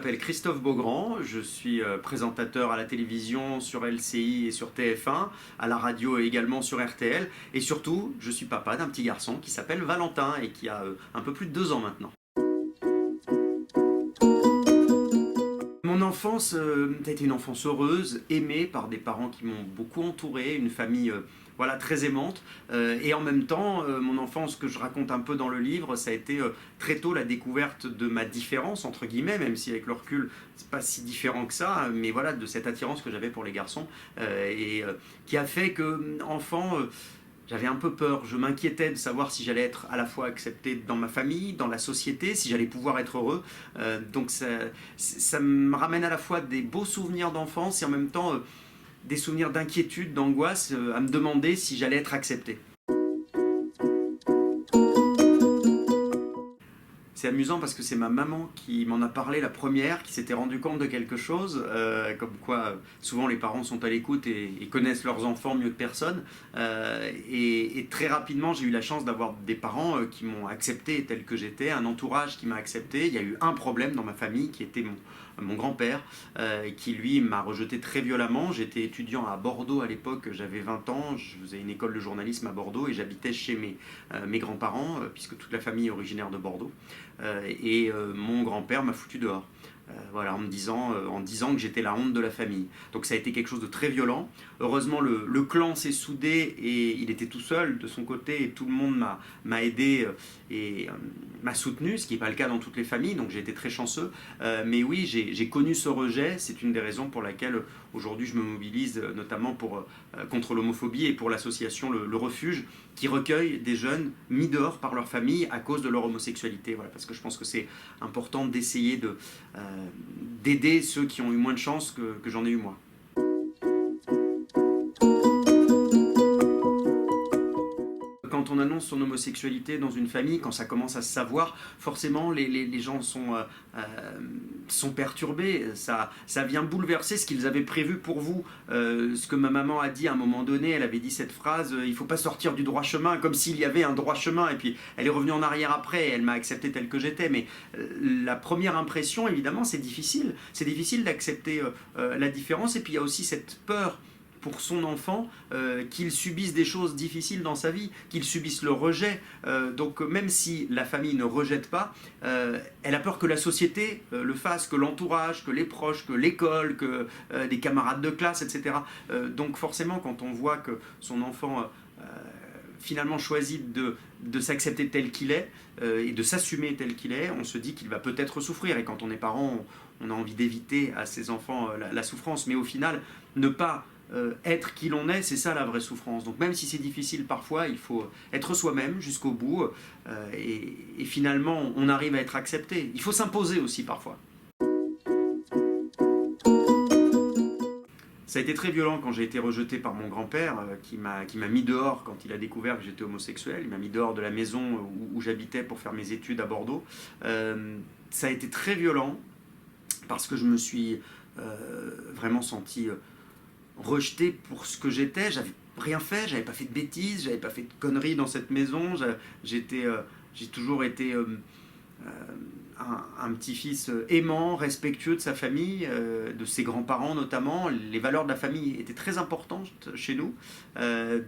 m'appelle Christophe Beaugrand, je suis présentateur à la télévision sur LCI et sur TF1, à la radio et également sur RTL, et surtout, je suis papa d'un petit garçon qui s'appelle Valentin et qui a un peu plus de 2 ans maintenant. Mon enfance a été une enfance heureuse, aimée par des parents qui m'ont beaucoup entouré, une famille voilà, très aimante. Et en même temps, mon enfance, que je raconte un peu dans le livre, ça a été très tôt la découverte de ma différence, entre guillemets, même si avec le recul, c'est pas si différent que ça, mais voilà, de cette attirance que j'avais pour les garçons, qui a fait que, enfant, j'avais un peu peur, je m'inquiétais de savoir si j'allais être à la fois accepté dans ma famille, dans la société, si j'allais pouvoir être heureux. Donc ça me ramène à la fois des beaux souvenirs d'enfance et en même temps des souvenirs d'inquiétude, d'angoisse, à me demander si j'allais être accepté. C'est amusant parce que c'est ma maman qui m'en a parlé la première, qui s'était rendu compte de quelque chose, comme quoi souvent les parents sont à l'écoute et connaissent leurs enfants mieux que personne. Et très rapidement, j'ai eu la chance d'avoir des parents qui m'ont accepté tel que j'étais, un entourage qui m'a accepté. Il y a eu un problème dans ma famille qui était mon grand-père, qui lui m'a rejeté très violemment. J'étais étudiant à Bordeaux à l'époque, j'avais 20 ans, je faisais une école de journalisme à Bordeaux et j'habitais chez mes grands-parents, puisque toute la famille est originaire de Bordeaux. Mon grand-père m'a foutu dehors. Voilà, en me disant que j'étais la honte de la famille. Donc ça a été quelque chose de très violent. Heureusement, le clan s'est soudé et il était tout seul de son côté et tout le monde m'a aidé et m'a soutenu, ce qui n'est pas le cas dans toutes les familles, donc j'ai été très chanceux. Mais oui, j'ai connu ce rejet, c'est une des raisons pour laquelle aujourd'hui je me mobilise notamment contre l'homophobie et pour l'association le Refuge, qui recueille des jeunes mis dehors par leur famille à cause de leur homosexualité. Voilà, parce que je pense que c'est important d'essayer d'aider ceux qui ont eu moins de chance que j'en ai eu moi. Quand on annonce son homosexualité dans une famille, quand ça commence à se savoir, forcément les gens sont perturbés. Ça vient bouleverser ce qu'ils avaient prévu pour vous. Ce que ma maman a dit à un moment donné, elle avait dit cette phrase « il ne faut pas sortir du droit chemin », comme s'il y avait un droit chemin. Et puis elle est revenue en arrière après, elle m'a accepté tel que j'étais. Mais la première impression, évidemment, c'est difficile. C'est difficile d'accepter la différence. Et puis il y a aussi cette peur pour son enfant, qu'il subisse des choses difficiles dans sa vie, qu'il subisse le rejet. Donc même si la famille ne rejette pas, elle a peur que la société le fasse, que l'entourage, que les proches, que l'école, que des camarades de classe, etc. Donc forcément, quand on voit que son enfant finalement choisit de s'accepter tel qu'il est et de s'assumer tel qu'il est, on se dit qu'il va peut-être souffrir. Et quand on est parent, on a envie d'éviter à ses enfants la souffrance. Mais au final, ne pas être qui l'on est, c'est ça la vraie souffrance. Donc même si c'est difficile parfois, il faut être soi-même jusqu'au bout et finalement on arrive à être accepté. Il faut s'imposer aussi parfois. Ça a été très violent quand j'ai été rejeté par mon grand-père qui m'a mis dehors quand il a découvert que j'étais homosexuel. Il m'a mis dehors de la maison où j'habitais pour faire mes études à Bordeaux. Ça a été très violent parce que je me suis vraiment senti rejeté pour ce que j'étais. J'avais rien fait, j'avais pas fait de bêtises, j'avais pas fait de conneries dans cette maison. J'ai toujours été un petit-fils aimant, respectueux de sa famille, de ses grands-parents notamment. Les valeurs de la famille étaient très importantes chez nous.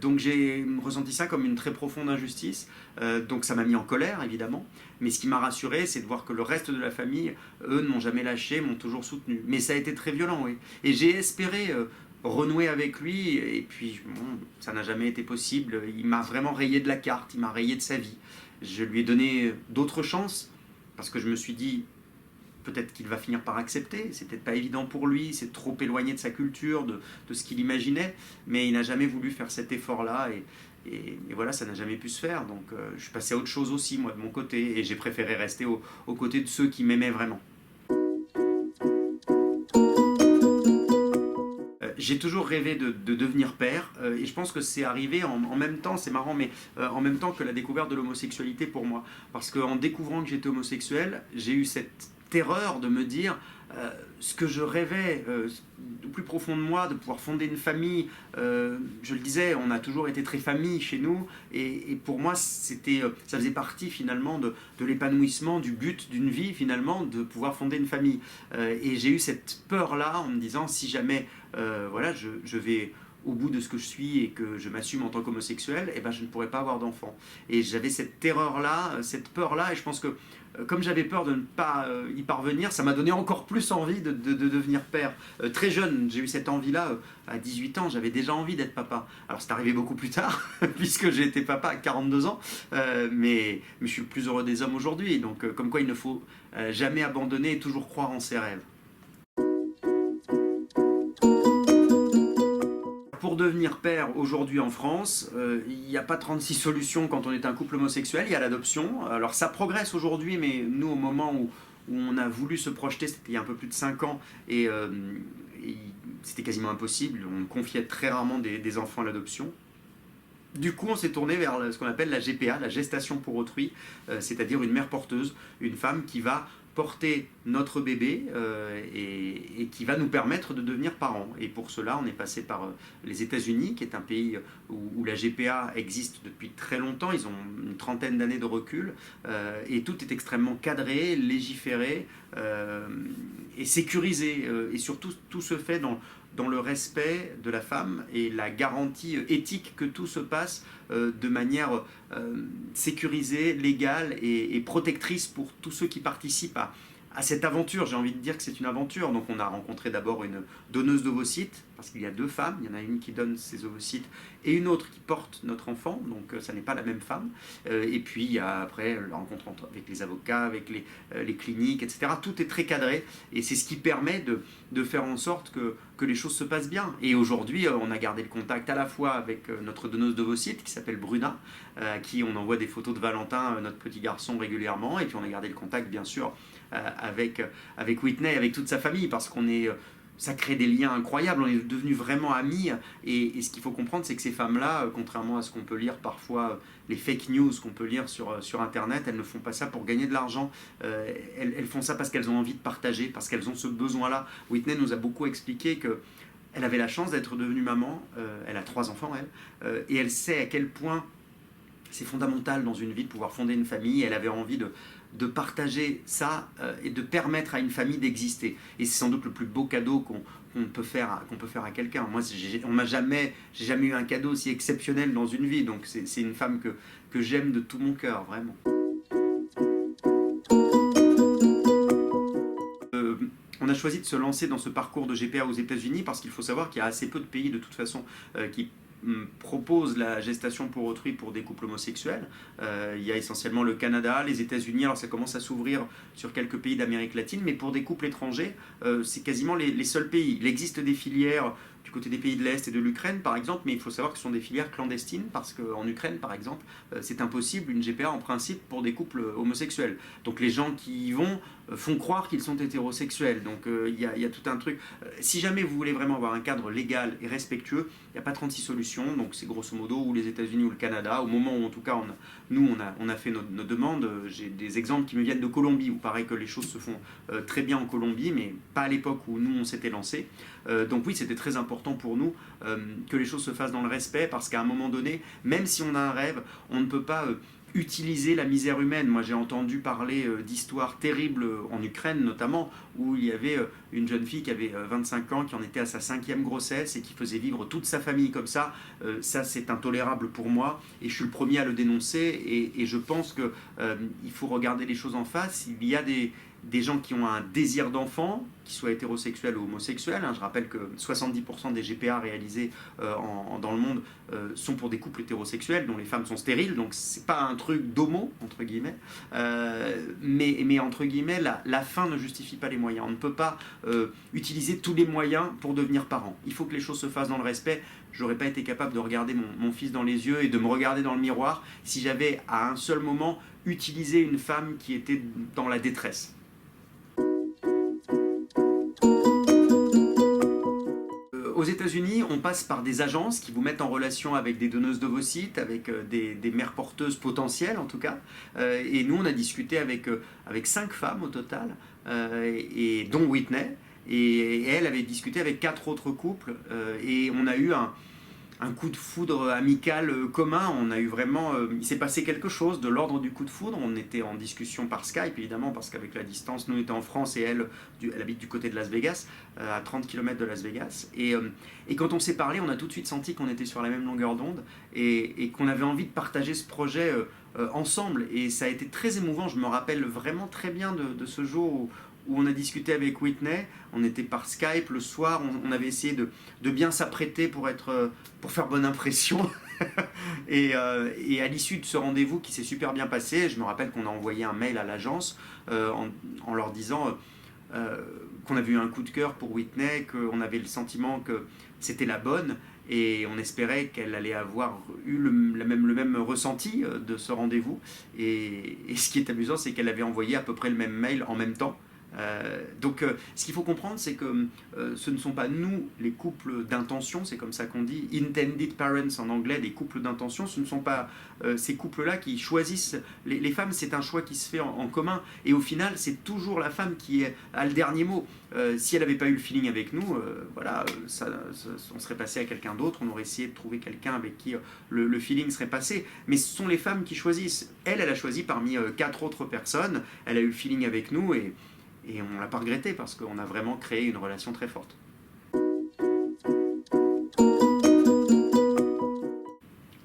Donc j'ai ressenti ça comme une très profonde injustice. Donc ça m'a mis en colère évidemment. Mais ce qui m'a rassuré, c'est de voir que le reste de la famille, eux, ne m'ont jamais lâché, m'ont toujours soutenu. Mais ça a été très violent, oui. Et j'ai espéré renouer avec lui, et puis bon, ça n'a jamais été possible. Il m'a vraiment rayé de la carte, il m'a rayé de sa vie. Je lui ai donné d'autres chances, parce que je me suis dit, peut-être qu'il va finir par accepter, c'est peut-être pas évident pour lui, c'est trop éloigné de sa culture, de ce qu'il imaginait, mais il n'a jamais voulu faire cet effort-là, et voilà, ça n'a jamais pu se faire. Donc je suis passé à autre chose aussi, moi, de mon côté, et j'ai préféré rester aux côtés de ceux qui m'aimaient vraiment. J'ai toujours rêvé de devenir père et je pense que c'est arrivé en même temps, c'est marrant, mais en même temps que la découverte de l'homosexualité pour moi. Parce qu'en découvrant que j'étais homosexuel, j'ai eu cette terreur de me dire ce que je rêvais au plus profond de moi, de pouvoir fonder une famille. Je le disais, on a toujours été très famille chez nous, et pour moi, ça faisait partie finalement de l'épanouissement, du but d'une vie finalement, de pouvoir fonder une famille. Et j'ai eu cette peur-là en me disant, si jamais voilà, je vais au bout de ce que je suis et que je m'assume en tant qu'homosexuel, eh ben, je ne pourrais pas avoir d'enfant. Et j'avais cette terreur-là, cette peur-là, et je pense que comme j'avais peur de ne pas y parvenir, ça m'a donné encore plus envie de devenir père. Très jeune, j'ai eu cette envie-là, à 18 ans, j'avais déjà envie d'être papa. Alors c'est arrivé beaucoup plus tard, puisque j'ai été papa à 42 ans, mais je suis le plus heureux des hommes aujourd'hui. Donc comme quoi il ne faut jamais abandonner et toujours croire en ses rêves. Pour devenir père aujourd'hui en France, il n'y a pas 36 solutions quand on est un couple homosexuel, il y a l'adoption. Alors ça progresse aujourd'hui, mais nous au moment où on a voulu se projeter, c'était il y a un peu plus de 5 ans, et c'était quasiment impossible, on confiait très rarement des enfants à l'adoption. Du coup, on s'est tourné vers ce qu'on appelle la GPA, la gestation pour autrui, c'est-à-dire une mère porteuse, une femme qui va porter notre bébé et qui va nous permettre de devenir parents. Et pour cela, on est passé par les États-Unis, qui est un pays où la GPA existe depuis très longtemps. Ils ont une trentaine d'années de recul et tout est extrêmement cadré, légiféré et sécurisé. Et surtout, tout se fait dans le respect de la femme et la garantie éthique que tout se passe de manière sécurisée, légale et protectrice pour tous ceux qui participent à cette aventure. J'ai envie de dire que c'est une aventure. Donc on a rencontré d'abord une donneuse d'ovocytes, parce qu'il y a 2 femmes, il y en a une qui donne ses ovocytes et une autre qui porte notre enfant, donc ça n'est pas la même femme. Et puis il y a après la rencontre avec les avocats, avec les cliniques, etc. Tout est très cadré et c'est ce qui permet de faire en sorte que les choses se passent bien. Et aujourd'hui, on a gardé le contact à la fois avec notre donneuse d'ovocytes qui s'appelle Bruna, à qui on envoie des photos de Valentin, notre petit garçon, régulièrement, et puis on a gardé le contact bien sûr avec Whitney, avec toute sa famille, parce qu'on est ça crée des liens incroyables, on est devenus vraiment amis, et ce qu'il faut comprendre, c'est que ces femmes-là, contrairement à ce qu'on peut lire parfois, les fake news qu'on peut lire sur Internet, elles ne font pas ça pour gagner de l'argent, elles font ça parce qu'elles ont envie de partager, parce qu'elles ont ce besoin-là. Whitney nous a beaucoup expliqué que elle avait la chance d'être devenue maman, elle a 3 enfants, et elle sait à quel point c'est fondamental dans une vie de pouvoir fonder une famille. Elle avait envie de partager ça et de permettre à une famille d'exister. Et c'est sans doute le plus beau cadeau qu'on peut faire à quelqu'un. Moi, j'ai jamais eu un cadeau aussi exceptionnel dans une vie. Donc c'est une femme que j'aime de tout mon cœur, vraiment. On a choisi de se lancer dans ce parcours de GPA aux États-Unis parce qu'il faut savoir qu'il y a assez peu de pays de toute façon qui propose la gestation pour autrui pour des couples homosexuels. Il y a essentiellement le Canada, les États-Unis, alors ça commence à s'ouvrir sur quelques pays d'Amérique latine, mais pour des couples étrangers, c'est quasiment les seuls pays. Il existe des filières du côté des pays de l'Est et de l'Ukraine par exemple, mais il faut savoir que ce sont des filières clandestines parce qu'en Ukraine par exemple, c'est impossible une GPA en principe pour des couples homosexuels. Donc les gens qui y vont font croire qu'ils sont hétérosexuels. Donc il y a tout un truc. Si jamais vous voulez vraiment avoir un cadre légal et respectueux, il n'y a pas 36 solutions. Donc c'est grosso modo ou les États-Unis ou le Canada. Au moment où en tout cas on a fait nos demandes, j'ai des exemples qui me viennent de Colombie où pareil que les choses se font très bien en Colombie, mais pas à l'époque où nous on s'était lancé. Donc oui, c'était très important pour nous que les choses se fassent dans le respect, parce qu'à un moment donné, même si on a un rêve, on ne peut pas utiliser la misère humaine. Moi j'ai entendu parler d'histoires terribles en Ukraine notamment, où il y avait une jeune fille qui avait 25 ans, qui en était à sa 5e grossesse et qui faisait vivre toute sa famille comme ça. Ça c'est intolérable pour moi et je suis le premier à le dénoncer, et je pense qu'il faut regarder les choses en face. Il y a des gens qui ont un désir d'enfant, qu'ils soient hétérosexuels ou homosexuels. Je rappelle que 70% des GPA réalisés dans le monde sont pour des couples hétérosexuels dont les femmes sont stériles, donc c'est pas un truc d'homo, entre guillemets, mais entre guillemets, la fin ne justifie pas les moyens. On ne peut pas utiliser tous les moyens pour devenir parent. Il faut que les choses se fassent dans le respect. J'aurais pas été capable de regarder mon fils dans les yeux et de me regarder dans le miroir si j'avais à un seul moment utilisé une femme qui était dans la détresse. Aux États-Unis, on passe par des agences qui vous mettent en relation avec des donneuses d'ovocytes, avec des mères porteuses potentielles en tout cas. Et nous, on a discuté avec 5 femmes au total et dont Whitney. Et elle avait discuté avec 4 autres couples et on a eu un coup de foudre amical commun. On a eu vraiment, il s'est passé quelque chose de l'ordre du coup de foudre. On était en discussion par Skype évidemment parce qu'avec la distance, nous on était en France et elle habite du côté de Las Vegas, à 30 km de Las Vegas. Et quand on s'est parlé, on a tout de suite senti qu'on était sur la même longueur d'onde et qu'on avait envie de partager ce projet ensemble. Et ça a été très émouvant. Je me rappelle vraiment très bien de ce jour où on a discuté avec Whitney. On était par Skype le soir, on avait essayé de bien s'apprêter pour faire bonne impression. et à l'issue de ce rendez-vous qui s'est super bien passé, je me rappelle qu'on a envoyé un mail à l'agence en leur disant qu'on avait eu un coup de cœur pour Whitney, qu'on avait le sentiment que c'était la bonne, et on espérait qu'elle allait avoir eu le même ressenti de ce rendez-vous. Et ce qui est amusant, c'est qu'elle avait envoyé à peu près le même mail en même temps. Donc ce qu'il faut comprendre, c'est que ce ne sont pas nous les couples d'intention, c'est comme ça qu'on dit, intended parents en anglais, des couples d'intention. Ce ne sont pas ces couples-là qui choisissent les femmes. C'est un choix qui se fait en commun, et au final c'est toujours la femme qui a le dernier mot. Si elle n'avait pas eu le feeling avec nous, on serait passé à quelqu'un d'autre, on aurait essayé de trouver quelqu'un avec qui le feeling serait passé. Mais ce sont les femmes qui choisissent. Elle a choisi parmi 4 autres personnes, elle a eu le feeling avec nous, et on ne l'a pas regretté parce qu'on a vraiment créé une relation très forte.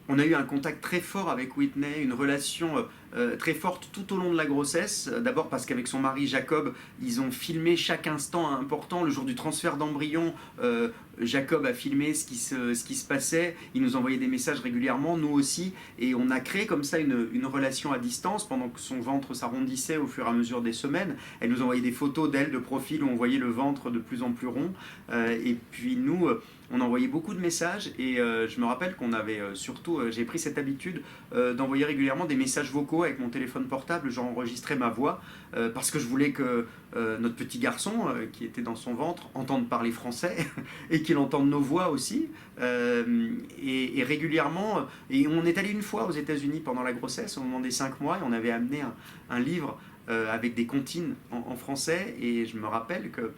On a eu un contact très fort avec Whitney, une relation très forte tout au long de la grossesse. D'abord parce qu'avec son mari Jacob, ils ont filmé chaque instant important. Le jour du transfert d'embryon, Jacob a filmé ce qui se passait. Il nous envoyait des messages régulièrement, nous aussi. Et on a créé comme ça une relation à distance pendant que son ventre s'arrondissait au fur et à mesure des semaines. Elle nous envoyait des photos d'elle de profil où on voyait le ventre de plus en plus rond. Et puis nous, on envoyait beaucoup de messages. Et je me rappelle qu'on avait j'ai pris cette habitude d'envoyer régulièrement des messages vocaux avec mon téléphone portable. J'enregistrais ma voix parce que je voulais que notre petit garçon qui était dans son ventre entende parler français et qu'il entende nos voix aussi. Et régulièrement, et on est allé une fois aux États-Unis pendant la grossesse au moment des 5 mois, et on avait amené un livre avec des comptines en français. Et je me rappelle que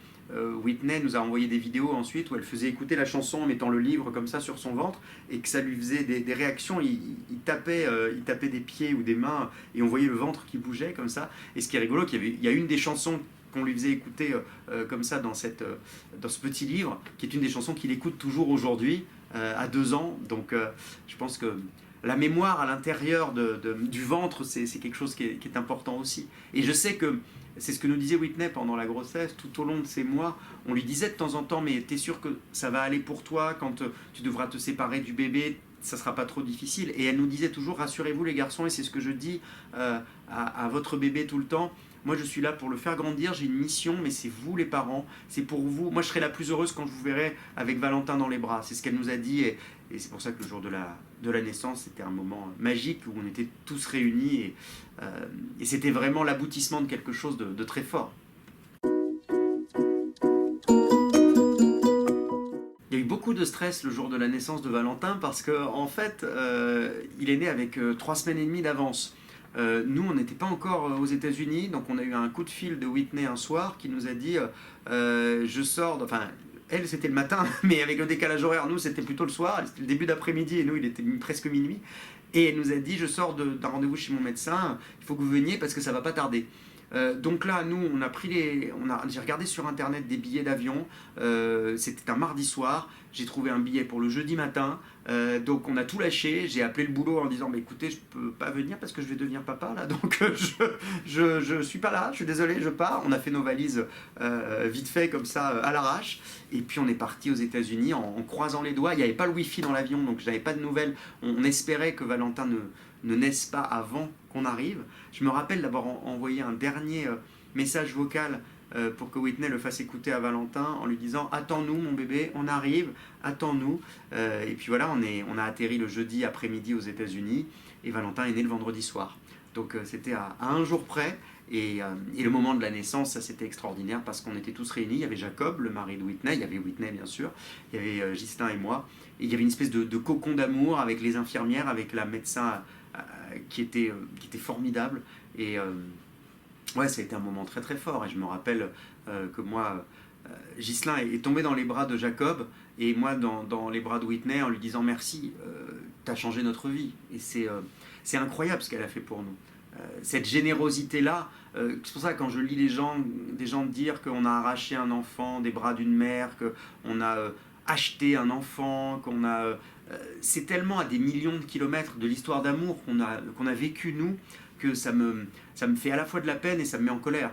Whitney nous a envoyé des vidéos ensuite où elle faisait écouter la chanson en mettant le livre comme ça sur son ventre, et que ça lui faisait des réactions. Il tapait des pieds ou des mains et on voyait le ventre qui bougeait comme ça. Et ce qui est rigolo, il y a une des chansons qu'on lui faisait écouter comme ça dans ce petit livre, qui est une des chansons qu'il écoute toujours aujourd'hui à 2 ans. Donc je pense que la mémoire à l'intérieur du ventre, c'est quelque chose qui est important aussi. Et je sais que c'est ce que nous disait Whitney pendant la grossesse, tout au long de ces mois. On lui disait de temps en temps, mais t'es sûr que ça va aller pour toi quand tu devras te séparer du bébé, ça sera pas trop difficile. Et elle nous disait toujours, rassurez-vous les garçons, et c'est ce que je dis à votre bébé tout le temps, moi je suis là pour le faire grandir, j'ai une mission, mais c'est vous les parents, c'est pour vous. Moi je serai la plus heureuse quand je vous verrai avec Valentin dans les bras. C'est ce qu'elle nous a dit, et c'est pour ça que le jour de la naissance, c'était un moment magique où on était tous réunis, et c'était vraiment l'aboutissement de quelque chose de très fort. Il y a eu beaucoup de stress le jour de la naissance de Valentin parce qu'en fait, il est né avec 3 semaines et demie d'avance. Nous, on n'était pas encore aux États-Unis, donc on a eu un coup de fil de Whitney un soir qui nous a dit je sors, enfin elle c'était le matin, mais avec le décalage horaire, nous c'était plutôt le soir, c'était le début d'après-midi et nous il était presque minuit, et elle nous a dit je sors d'un rendez-vous chez mon médecin, il faut que vous veniez parce que ça va pas tarder. Donc là, nous, j'ai regardé sur internet des billets d'avion. C'était un mardi soir. J'ai trouvé un billet pour le jeudi matin. Donc on a tout lâché. J'ai appelé le boulot en disant, écoutez, je peux pas venir parce que je vais devenir papa là. Donc je suis pas là. Je suis désolé, je pars. On a fait nos valises vite fait comme ça à l'arrache. Et puis on est parti aux États-Unis en croisant les doigts. Il n'y avait pas le wifi dans l'avion, donc j'avais pas de nouvelles. On espérait que Valentin ne naisse pas avant qu'on arrive. Je me rappelle d'avoir envoyé un dernier message vocal pour que Whitney le fasse écouter à Valentin en lui disant « Attends-nous mon bébé, on arrive, attends-nous ». Et puis voilà, on a atterri le jeudi après-midi aux États-Unis et Valentin est né le vendredi soir. Donc c'était à un jour près. Et le moment de la naissance, ça c'était extraordinaire parce qu'on était tous réunis. Il y avait Jacob, le mari de Whitney, il y avait Whitney bien sûr, il y avait Ghislain et moi. Et il y avait une espèce de cocon d'amour avec les infirmières, avec la médecin qui était formidable. Et Ouais, ça a été un moment très très fort et je me rappelle que moi, Ghislain est tombé dans les bras de Jacob et moi dans les bras de Whitney en lui disant merci, t'as changé notre vie. Et c'est incroyable ce qu'elle a fait pour nous. Cette générosité-là, c'est pour ça que quand je lis des gens dire qu'on a arraché un enfant des bras d'une mère, qu'on a acheté un enfant, c'est tellement à des millions de kilomètres de l'histoire d'amour qu'on a vécu nous, que ça me fait à la fois de la peine et ça me met en colère.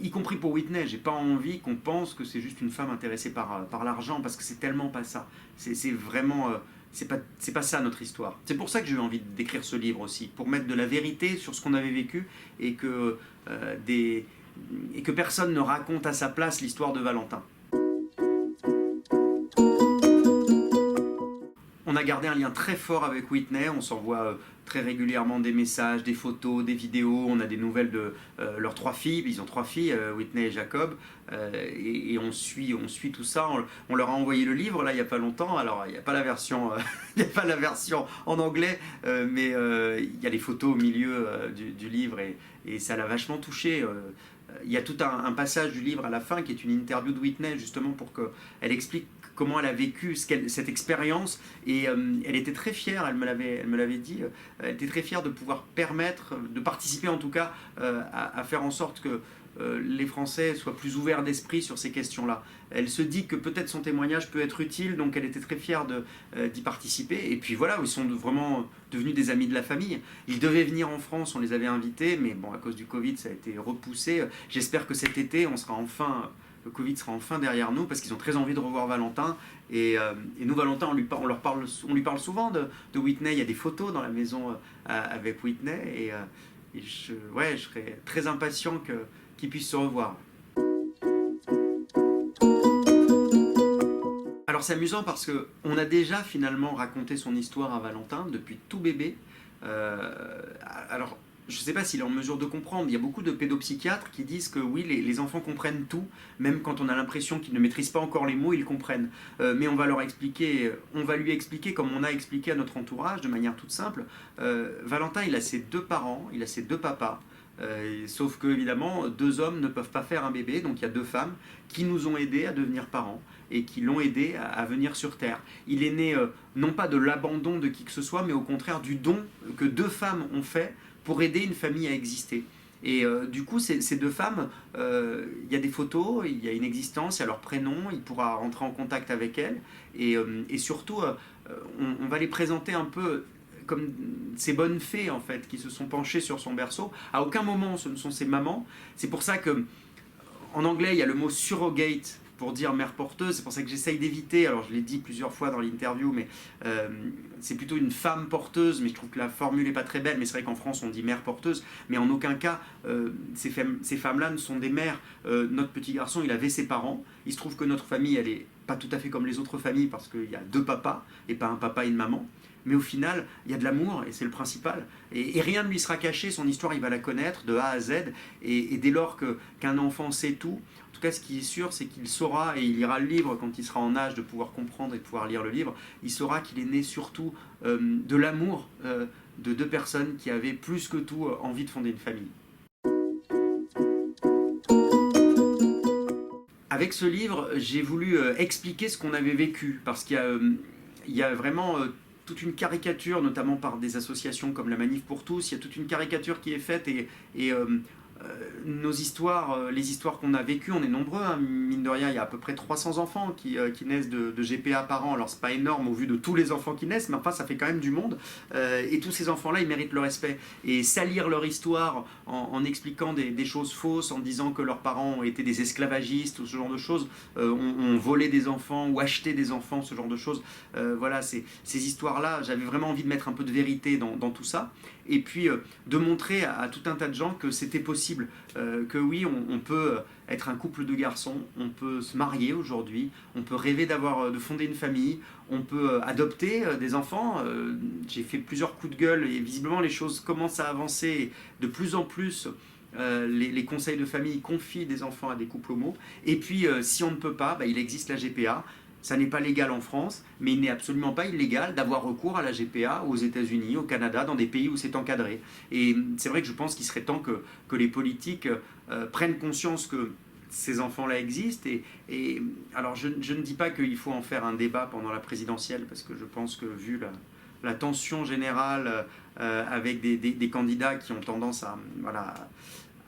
Y compris pour Whitney, j'ai pas envie qu'on pense que c'est juste une femme intéressée par l'argent, parce que c'est tellement pas ça. C'est vraiment... c'est pas ça notre histoire. C'est pour ça que j'ai eu envie d'écrire ce livre aussi, pour mettre de la vérité sur ce qu'on avait vécu et et que personne ne raconte à sa place l'histoire de Valentin. On a gardé un lien très fort avec Whitney, on s'envoie très régulièrement des messages, des photos, des vidéos, on a des nouvelles de leurs 3 filles, ils ont 3 filles, Whitney et Jacob, et on suit tout ça, on leur a envoyé le livre là il n'y a pas longtemps, alors il n'y a pas la version, il n'y a pas la version en anglais, mais il y a les photos au milieu du livre et ça l'a vachement touché. Il y a tout un passage du livre à la fin qui est une interview de Whitney justement pour qu'elle explique comment elle a vécu cette expérience et elle était très fière, elle me l'avait dit, elle était très fière de pouvoir permettre, de participer en tout cas à faire en sorte que les Français soient plus ouverts d'esprit sur ces questions-là. Elle se dit que peut-être son témoignage peut être utile, donc elle était très fière d'y participer. Et puis voilà, ils sont vraiment devenus des amis de la famille. Ils devaient venir en France, on les avait invités, mais bon, à cause du Covid, ça a été repoussé. J'espère que cet été, le Covid sera enfin derrière nous, parce qu'ils ont très envie de revoir Valentin. Et nous, Valentin, on lui parle souvent de Whitney. Il y a des photos dans la maison avec Whitney. Je serais très impatient qu'ils puissent se revoir. Alors c'est amusant parce qu'on a déjà finalement raconté son histoire à Valentin depuis tout bébé. Alors je ne sais pas s'il est en mesure de comprendre. Il y a beaucoup de pédopsychiatres qui disent que oui, les enfants comprennent tout, même quand on a l'impression qu'ils ne maîtrisent pas encore les mots, ils comprennent. Mais on va lui expliquer comme on a expliqué à notre entourage, de manière toute simple. Valentin, il a ses 2 parents, il a ses 2 papas. Sauf que évidemment 2 hommes ne peuvent pas faire un bébé, donc il y a 2 femmes qui nous ont aidés à devenir parents et qui l'ont aidé à venir sur Terre. Il est né non pas de l'abandon de qui que ce soit, mais au contraire du don que 2 femmes ont fait pour aider une famille à exister. Et du coup, ces 2 femmes, il y a des photos, il y a une existence, il y a leur prénom, il pourra rentrer en contact avec elles. Et surtout, on va les présenter un peu comme ces bonnes fées en fait, qui se sont penchées sur son berceau. À aucun moment ce ne sont ses mamans. C'est pour ça que en anglais il y a le mot surrogate pour dire mère porteuse. C'est pour ça que j'essaye d'éviter, alors je l'ai dit plusieurs fois dans l'interview, mais c'est plutôt une femme porteuse, mais je trouve que la formule n'est pas très belle. Mais c'est vrai qu'en France on dit mère porteuse, mais en aucun cas ces femmes-là ne sont des mères. Notre petit garçon, il avait ses parents. Il se trouve que notre famille, elle est pas tout à fait comme les autres familles, parce qu'il y a 2 papas et pas un papa et une maman. Mais au final, il y a de l'amour et c'est le principal. Et rien ne lui sera caché, son histoire, il va la connaître de A à Z. Et dès lors qu'un enfant sait tout, en tout cas ce qui est sûr, c'est qu'il saura, et il lira le livre quand il sera en âge de pouvoir comprendre et de pouvoir lire le livre, il saura qu'il est né surtout de l'amour de 2 personnes qui avaient plus que tout envie de fonder une famille. Avec ce livre, j'ai voulu expliquer ce qu'on avait vécu, parce qu'il y a vraiment toute une caricature, notamment par des associations comme la Manif pour tous. Il y a toute une caricature qui est faite et nos histoires, les histoires qu'on a vécues, on est nombreux, hein, mine de rien, il y a à peu près 300 enfants qui naissent de GPA par an. Alors c'est pas énorme au vu de tous les enfants qui naissent, mais enfin ça fait quand même du monde. Et tous ces enfants-là, ils méritent le respect. Et salir leur histoire en expliquant des choses fausses, en disant que leurs parents ont été des esclavagistes ou ce genre de choses, ont volé des enfants ou acheté des enfants, ce genre de choses. Voilà, ces histoires-là, j'avais vraiment envie de mettre un peu de vérité dans tout ça. Et puis de montrer à tout un tas de gens que c'était possible, que oui, on peut être un couple de garçons, on peut se marier aujourd'hui, on peut rêver de fonder une famille, on peut adopter des enfants. J'ai fait plusieurs coups de gueule et visiblement les choses commencent à avancer. Et de plus en plus, les conseils de famille confient des enfants à des couples homo. Et puis si on ne peut pas, il existe la GPA. Ça n'est pas légal en France, mais il n'est absolument pas illégal d'avoir recours à la GPA aux États-Unis, au Canada, dans des pays où c'est encadré. Et c'est vrai que je pense qu'il serait temps que les politiques prennent conscience que ces enfants-là existent. Et alors, je ne dis pas qu'il faut en faire un débat pendant la présidentielle, parce que je pense que vu la tension générale avec des candidats qui ont tendance à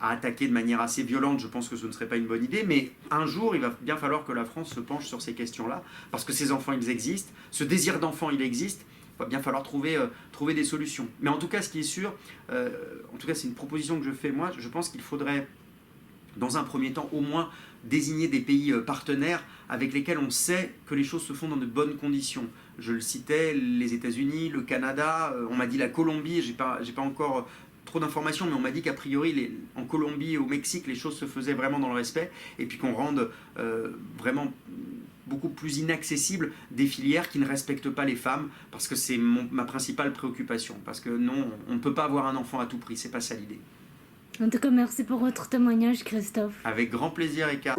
attaquer de manière assez violente, je pense que ce ne serait pas une bonne idée. Mais un jour, il va bien falloir que la France se penche sur ces questions-là, parce que ces enfants, ils existent, ce désir d'enfant, il existe. Il va bien falloir trouver des solutions. Mais en tout cas, ce qui est sûr, en tout cas c'est une proposition que je fais moi, je pense qu'il faudrait dans un premier temps au moins désigner des pays partenaires avec lesquels on sait que les choses se font dans de bonnes conditions. Je le citais, les États-Unis, le Canada, on m'a dit la Colombie, j'ai pas encore trop d'informations, mais on m'a dit qu'a priori en Colombie et au Mexique les choses se faisaient vraiment dans le respect, et puis qu'on rende vraiment beaucoup plus inaccessible des filières qui ne respectent pas les femmes, parce que c'est ma principale préoccupation, parce que non, on ne peut pas avoir un enfant à tout prix, c'est pas ça l'idée. En tout cas, merci pour votre témoignage, Christophe. Avec grand plaisir, Eka.